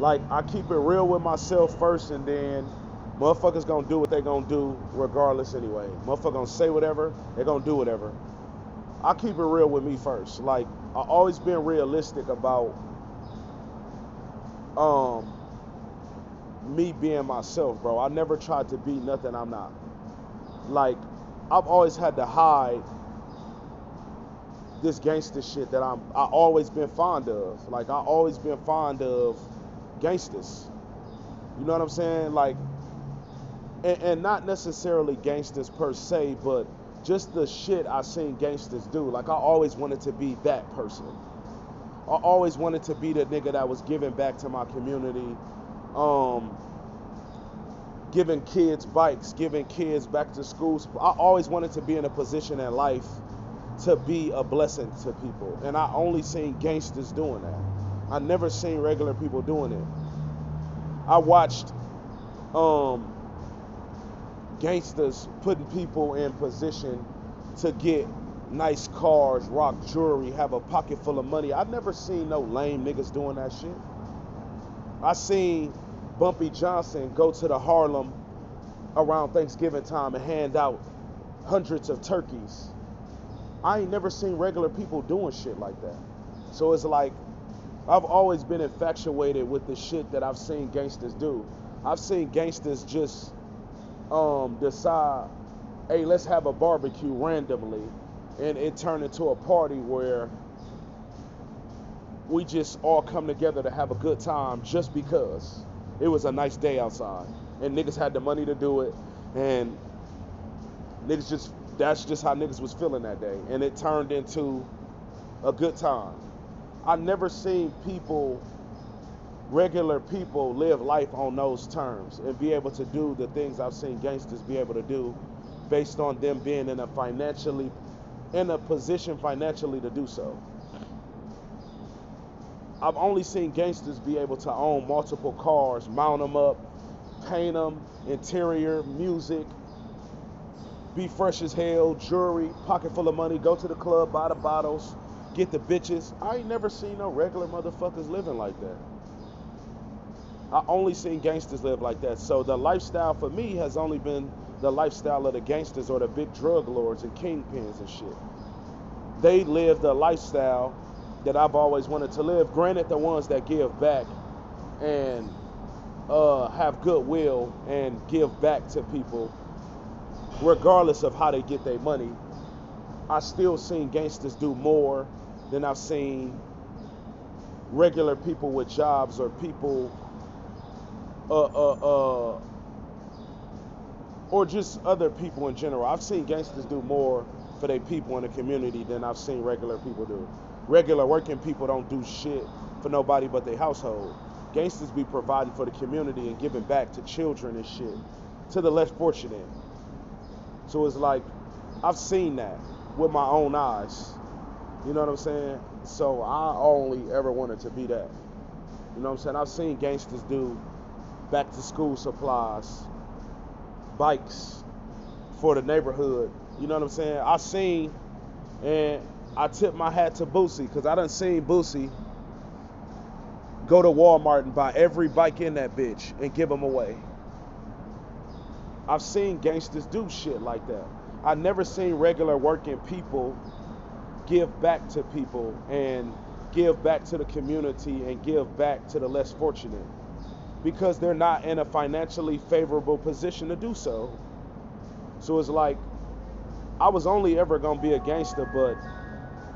Like, I keep it real with myself first, and then motherfuckers gonna do what they gonna do regardless anyway. Motherfucker gonna say whatever, they gonna do whatever. I keep it real with me first. Like, I always been realistic about um me being myself, bro. I never tried to be nothing I'm not. Like, I've always had to hide this gangster shit that I always been fond of. Like, I always been fond of gangsters. You know what I'm saying? Like, and not necessarily gangsters per se, but just the shit I seen gangsters do. Like, I always wanted to be that person. I always wanted to be the nigga that was giving back to my community, um, giving kids bikes, giving kids back to schools. I always wanted to be in a position in life to be a blessing to people. And I only seen gangsters doing that. I never seen regular people doing it. I watched um, gangsters putting people in position to get nice cars, rock jewelry, have a pocket full of money. I never seen no lame niggas doing that shit. I seen Bumpy Johnson go to the Harlem around Thanksgiving time and hand out hundreds of turkeys. I ain't never seen regular people doing shit like that. So it's like, I've always been infatuated with the shit that I've seen gangsters do. I've seen gangsters just decide, hey, let's have a barbecue randomly, and it turned into a party where we just all come together to have a good time just because it was a nice day outside and niggas had the money to do it, and niggas just, that's just how niggas was feeling that day, and it turned into a good time. I never seen people, regular people, live life on those terms and be able to do the things I've seen gangsters be able to do based on them being in a position financially to do so. I've only seen gangsters be able to own multiple cars, mount them up, paint them, interior, music, be fresh as hell, jewelry, pocket full of money, go to the club, buy the bottles, get the bitches. I ain't never seen no regular motherfuckers living like that. I only seen gangsters live like that. So the lifestyle for me has only been the lifestyle of the gangsters or the big drug lords and kingpins and shit. They live the lifestyle that I've always wanted to live. Granted, the ones that give back and have goodwill and give back to people, regardless of how they get their money. I still seen gangsters do more than I've seen regular people with jobs or people, or just other people in general. I've seen gangsters do more for their people in the community than I've seen regular people do. Regular working people don't do shit for nobody but their household. Gangsters be providing for the community and giving back to children and shit, to the less fortunate. So it's like, I've seen that with my own eyes. You know what I'm saying? So I only ever wanted to be that. You know what I'm saying? I've seen gangsters do back to school supplies, bikes for the neighborhood. You know what I'm saying? I seen, and I tip my hat to Boosie, because I done seen Boosie go to Walmart and buy every bike in that bitch and give them away. I've seen gangsters do shit like that. I never seen regular working people give back to people and give back to the community and give back to the less fortunate, because they're not in a financially favorable position to do so. So it's like, I was only ever gonna be a gangster, but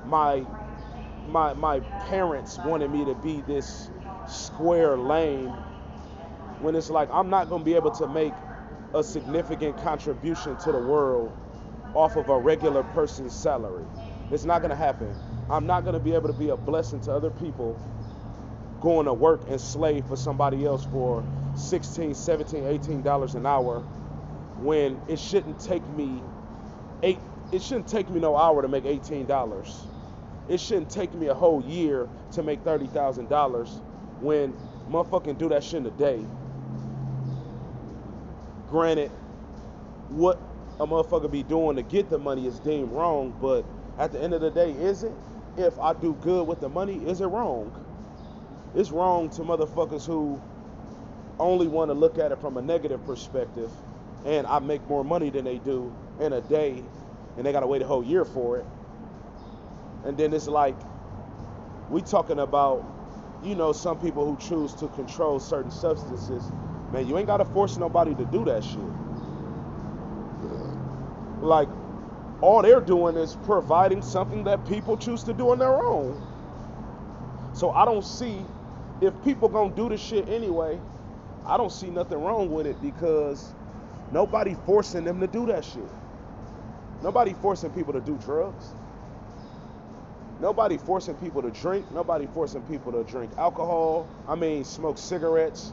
my parents wanted me to be this square lane, when it's like, I'm not gonna be able to make a significant contribution to the world off of a regular person's salary. It's not gonna happen. I'm not gonna be able to be a blessing to other people going to work and slave for somebody else for 16, 17, $18 an hour, when it shouldn't take me no hour to make $18. It shouldn't take me a whole year to make $30,000, when motherfucking do that shit in a day. Granted, what a motherfucker be doing to get the money is deemed wrong, but at the end of the day, is it? If I do good with the money, is it wrong? It's wrong to motherfuckers who only want to look at it from a negative perspective, and I make more money than they do in a day, and they gotta wait a whole year for it. And then it's like, we talking about, some people who choose to control certain substances. Man, you ain't gotta force nobody to do that shit. Like, all they're doing is providing something that people choose to do on their own. So I don't see, if people gonna do the shit anyway, I don't see nothing wrong with it, because nobody forcing them to do that shit. Nobody forcing people to do drugs. Nobody forcing people to drink. Nobody forcing people to drink alcohol. Smoke cigarettes.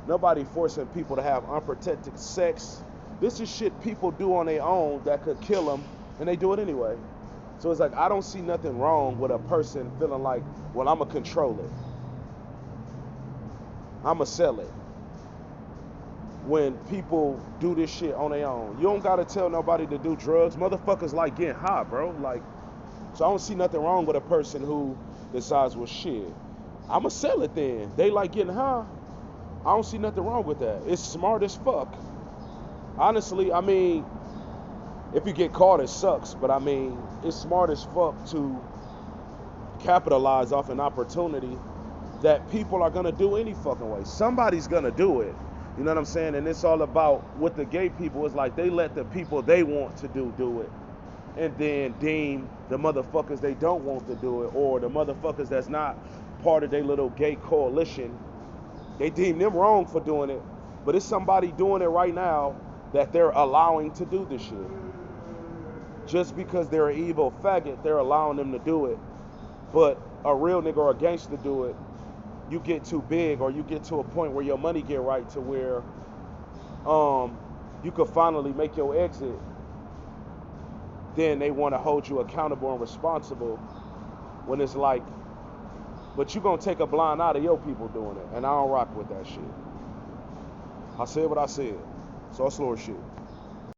Nobody forcing people to have unprotected sex. This is shit people do on their own that could kill them, and they do it anyway. So it's like, I don't see nothing wrong with a person feeling like, well, I'm going to control it. I'm going to sell it. When people do this shit on their own. You don't got to tell nobody to do drugs. Motherfuckers like getting high, bro. Like, so I don't see nothing wrong with a person who decides, well, shit, I'm going to sell it then. They like getting high. I don't see nothing wrong with that. It's smart as fuck. Honestly, if you get caught, it sucks. But it's smart as fuck to capitalize off an opportunity that people are going to do any fucking way. Somebody's going to do it. You know what I'm saying? And it's all about, with the gay people, it's like they let the people they want to do it. And then deem the motherfuckers they don't want to do it, or the motherfuckers that's not part of their little gay coalition, they deem them wrong for doing it. But it's somebody doing it right now that they're allowing to do this shit. Just because they're an evil faggot, they're allowing them to do it. But a real nigga or a gangster do it, you get too big, or you get to a point where your money get right to where you could finally make your exit, then they want to hold you accountable and responsible, when it's like, but you gonna take a blind eye to your people doing it, and I don't rock with that shit. I said what I said, so I slow shit.